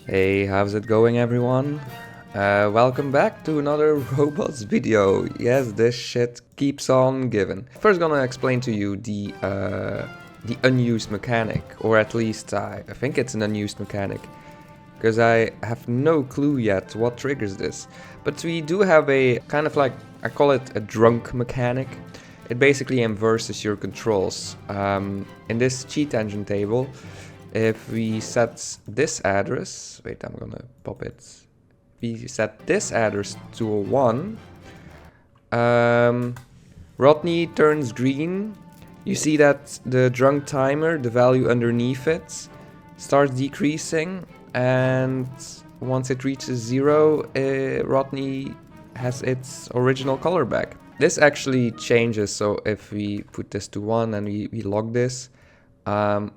Hey, how's it going, everyone? Welcome back to another robots video. Yes, this shit keeps on giving. First, gonna explain to you the unused mechanic, or at least I think it's an unused mechanic, because I have no clue yet what triggers this. But we do have a kind of like, I call it a drunk mechanic. It basically inverses your controls. In this cheat engine table, if we set this address, wait, I'm gonna pop it. We set this address to a 1. Rodney turns green. You see that the drunk timer, the value underneath it, starts decreasing, and once it reaches 0, Rodney has its original color back. This actually changes, so if we put this to 1 and we log this,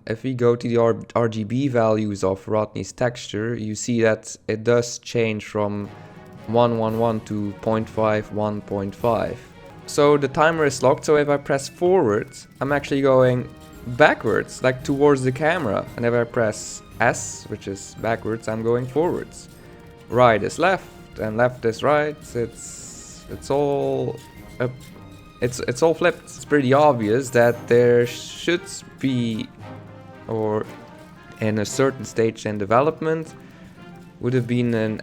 if we go to the RGB values of Rodney's texture, you see that it does change from 111 to 0.5, 1.5. So the timer is locked, so if I press forward, I'm actually going backwards, like towards the camera. And if I press S, which is backwards, I'm going forwards. Right is left, and left is right. It's all up. It's all flipped. It's pretty obvious that there should be, or in a certain stage in development, would have been an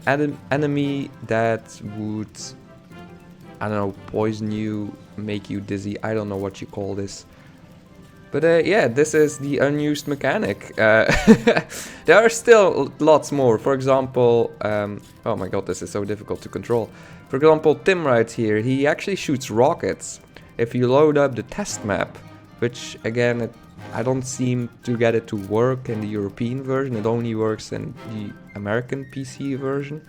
enemy that would, I don't know, poison you, make you dizzy. I don't know what you call this. But yeah, this is the unused mechanic. There are still lots more. For example, oh my god, this is so difficult to control. For example, Tim right here, he actually shoots rockets. If you load up the test map, which again, I don't seem to get it to work in the European version, it only works in the American PC version.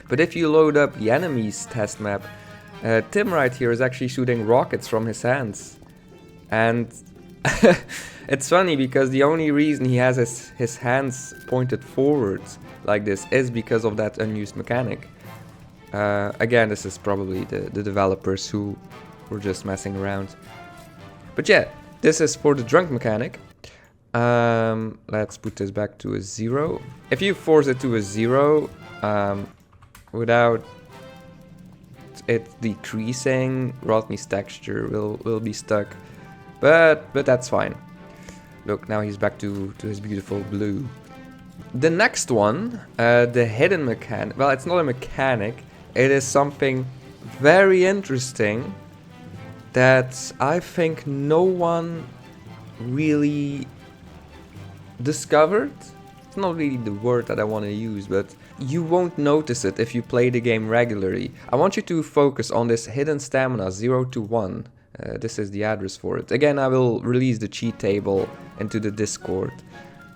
But if you load up the enemy's test map, Tim right here is actually shooting rockets from his hands. And it's funny because the only reason he has his hands pointed forwards like this is because of that unused mechanic. Again, this is probably the developers who were just messing around. But yeah, this is for the drunk mechanic. Let's put this back to a 0. If you force it to a 0, without it decreasing, Rodney's texture will be stuck. But that's fine. Look, now he's back to his beautiful blue. The next one, the hidden mechanic. Well, it's not a mechanic. It is something very interesting that I think no one really discovered. It's not really the word that I want to use, but you won't notice it if you play the game regularly. I want you to focus on this hidden stamina 0 to 1. This is the address for it. Again, I will release the cheat table into the Discord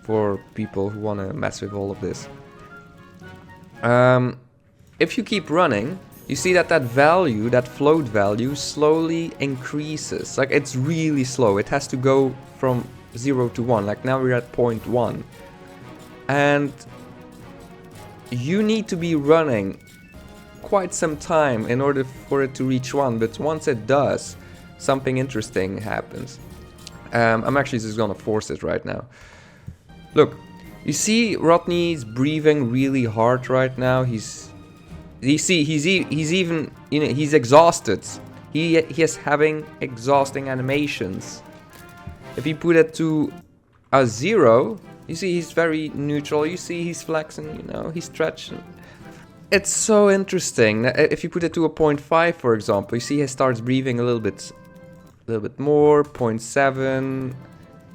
for people who want to mess with all of this. If you keep running, you see that value, that float value, slowly increases. Like, it's really slow. It has to go from 0 to 1. Like, now we're at 0.1. And you need to be running quite some time in order for it to reach 1. But once it does, something interesting happens. I'm actually just gonna force it right now. Look, you see Rodney's breathing really hard right now. He's even, you know, he's exhausted. He is having exhausting animations. If you put it to a 0, you see he's very neutral. You see he's flexing, you know, he's stretching. It's so interesting. If you put it to a 0.5, for example, you see he starts breathing a little bit more. 0.7.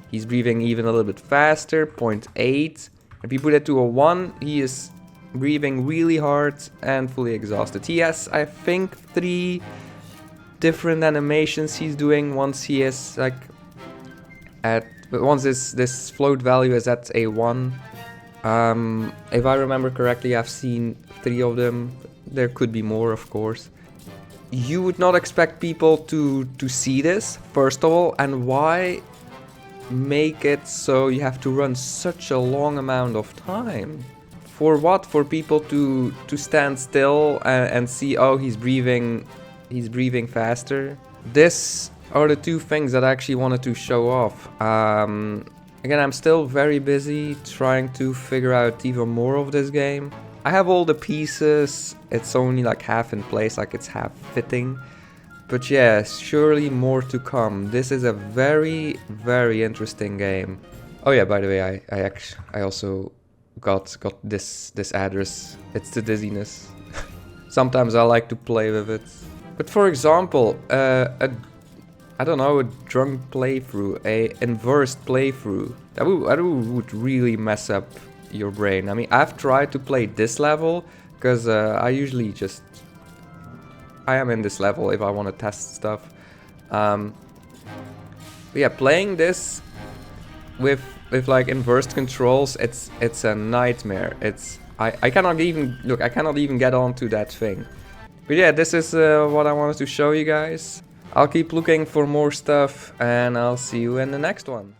He's breathing even a little bit faster. 0.8. If you put it to a 1, he is breathing really hard and fully exhausted. He has, I think, 3 different animations he's doing once he is like once this float value is at a 1. If I remember correctly, I've seen 3 of them. There could be more, of course. You would not expect people to see this, first of all, and why make it so you have to run such a long amount of time? For what? For people to stand still and see, oh, he's breathing faster. This are the 2 things that I actually wanted to show off. Again, I'm still very busy trying to figure out even more of this game. I have all the pieces, it's only like half in place, like it's half fitting. But yeah, surely more to come. This is a very, very interesting game. Oh yeah, by the way, I also got this address. It's the dizziness. Sometimes I like to play with it. But for example, I don't know, a drunk playthrough, a inversed playthrough. That would really mess up your brain. I mean, I've tried to play this level because I usually just I am in this level if I want to test stuff. But yeah, playing this with like inversed controls, it's a nightmare. I cannot even look. I cannot even get onto that thing. But yeah, this is what I wanted to show you guys. I'll keep looking for more stuff, and I'll see you in the next one.